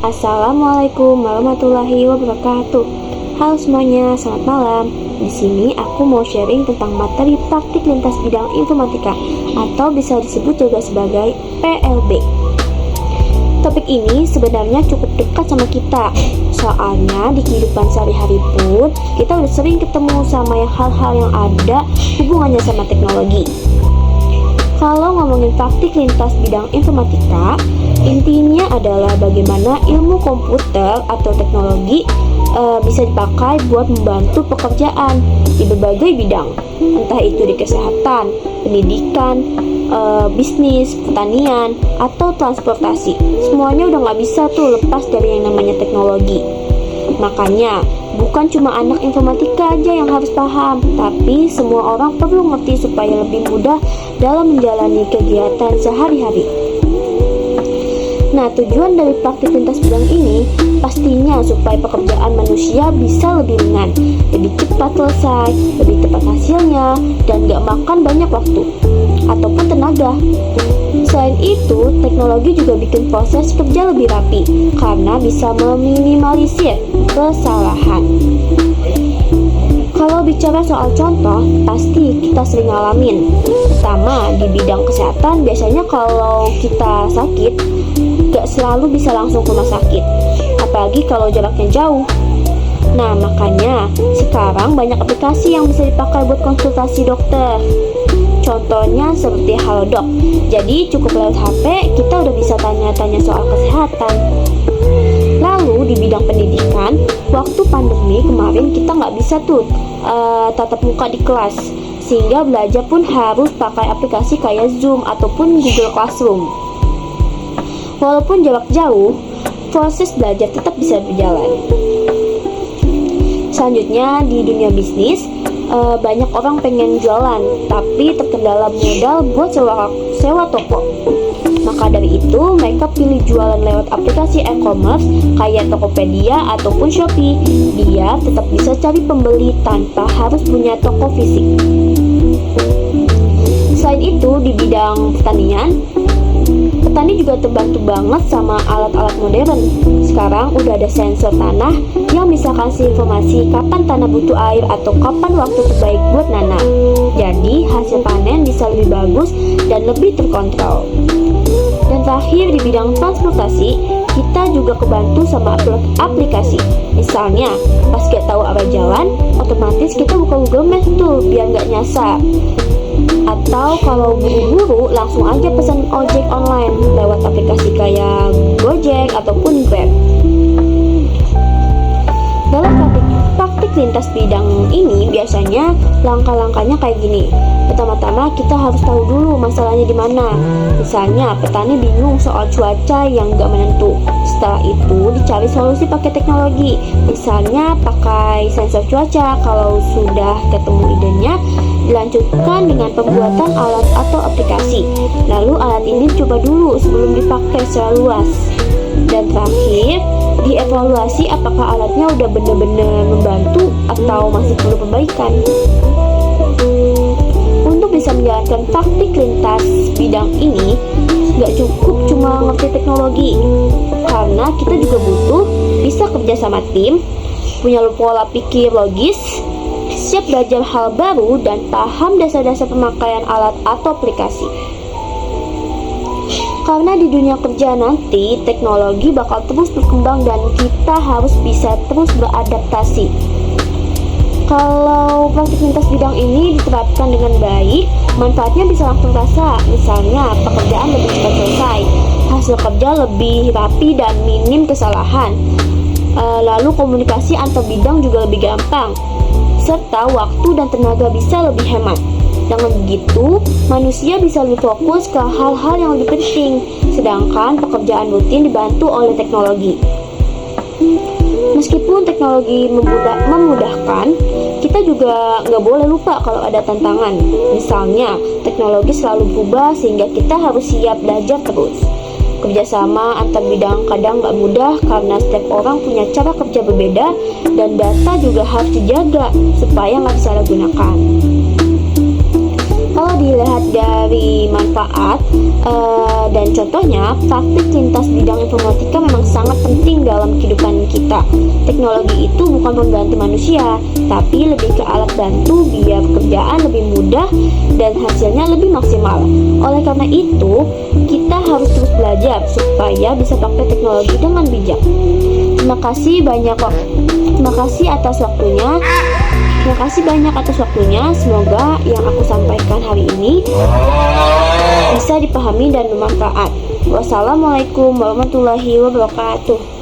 Assalamualaikum warahmatullahi wabarakatuh. Halo semuanya, selamat malam. Di sini aku mau sharing tentang materi praktik lintas bidang informatika atau bisa disebut juga sebagai PLB. Topik ini sebenarnya cukup dekat sama kita. Soalnya di kehidupan sehari-hari pun kita udah sering ketemu sama hal-hal yang ada hubungannya sama teknologi. Kalau ngomongin praktik lintas bidang informatika, intinya adalah bagaimana ilmu komputer atau teknologi bisa dipakai buat membantu pekerjaan di berbagai bidang, entah itu di kesehatan, pendidikan, bisnis, pertanian, atau transportasi. Semuanya udah nggak bisa tuh lepas dari yang namanya teknologi. Makanya, bukan cuma anak informatika aja yang harus paham, tapi semua orang perlu ngerti supaya lebih mudah dalam menjalani kegiatan sehari-hari. Nah, tujuan dari praktik lintas bidang ini pastinya supaya pekerjaan manusia bisa lebih ringan, lebih cepat selesai, lebih tepat hasilnya, dan gak makan banyak waktu ataupun tenaga. Selain itu, teknologi juga bikin proses kerja lebih rapi karena bisa meminimalisir kesalahan. Kalau bicara soal contoh, pasti kita sering ngalamin. Pertama, di bidang kesehatan biasanya kalau kita sakit, gak selalu bisa langsung ke rumah sakit, apalagi kalau jaraknya jauh. Nah, makanya sekarang banyak aplikasi yang bisa dipakai buat konsultasi dokter. Contohnya seperti Halodoc. Jadi cukup lewat HP kita udah bisa tanya-tanya soal kesehatan. Lalu di bidang pendidikan, waktu pandemi kemarin kita nggak bisa tuh tatap muka di kelas, sehingga belajar pun harus pakai aplikasi kayak Zoom ataupun Google Classroom. Walaupun jarak jauh, proses belajar tetap bisa berjalan. Selanjutnya di dunia bisnis, banyak orang pengen jualan tapi terkendala modal buat sewa toko. Maka dari itu mereka pilih jualan lewat aplikasi e-commerce kayak Tokopedia ataupun Shopee, biar tetap bisa cari pembeli tanpa harus punya toko fisik. Selain itu di bidang pertanian, petani juga terbantu banget sama alat-alat modern. Sekarang udah ada sensor tanah yang bisa kasih informasi kapan tanah butuh air atau kapan waktu terbaik buat nanam. Jadi hasil panen bisa lebih bagus dan lebih terkontrol. Dan terakhir di bidang transportasi, kita juga kebantu sama aplikasi. Misalnya, pas gak tahu arah jalan, otomatis kita buka Google Maps tuh biar gak nyasar. Atau kalau buru-buru langsung aja pesan ojek online lewat aplikasi kayak Gojek ataupun Grab. Dalam praktik lintas bidang ini biasanya langkah-langkahnya kayak gini. Pertama-tama kita harus tahu dulu masalahnya di mana. Misalnya petani bingung soal cuaca yang gak menentu. Setelah itu dicari solusi pakai teknologi. Misalnya pakai sensor cuaca. Kalau sudah ketemu idenya, dilanjutkan dengan pembuatan alat atau aplikasi. Lalu alat ini coba dulu sebelum dipakai secara luas. Dan terakhir, dievaluasi apakah alatnya udah benar-benar membantu atau masih perlu perbaikan. Untuk bisa menjalankan praktik lintas bidang ini, gak cukup cuma ngerti teknologi, karena kita juga butuh bisa kerja sama tim, punya pola pikir logis, siap belajar hal baru, dan paham dasar-dasar pemakaian alat atau aplikasi. Karena di dunia kerja nanti, teknologi bakal terus berkembang dan kita harus bisa terus beradaptasi. Kalau praktik lintas bidang ini diterapkan dengan baik, manfaatnya bisa langsung terasa. Misalnya, pekerjaan lebih cepat selesai, hasil kerja lebih rapi dan minim kesalahan. Lalu komunikasi antar bidang juga lebih gampang, serta waktu dan tenaga bisa lebih hemat. Dengan begitu, manusia bisa lebih fokus ke hal-hal yang lebih penting, sedangkan pekerjaan rutin dibantu oleh teknologi. Meskipun teknologi memudahkan, kita juga nggak boleh lupa kalau ada tantangan. Misalnya, teknologi selalu berubah sehingga kita harus siap belajar terus. Kerjasama antar bidang kadang nggak mudah karena setiap orang punya cara kerja berbeda dan data juga harus dijaga supaya nggak disalahgunakan. Kalau dilihat dari manfaat dan contohnya, praktik lintas bidang informatika memang sangat penting dalam kehidupan kita. Teknologi itu bukan pengganti manusia, tapi lebih ke alat bantu biar pekerjaan lebih mudah dan hasilnya lebih maksimal. Oleh karena itu, kita harus terus belajar supaya bisa pakai teknologi dengan bijak. Terima kasih banyak kok. Terima kasih atas waktunya. Terima kasih banyak atas waktunya. Semoga yang aku sampaikan hari ini bisa dipahami dan bermanfaat. Wassalamualaikum warahmatullahi wabarakatuh.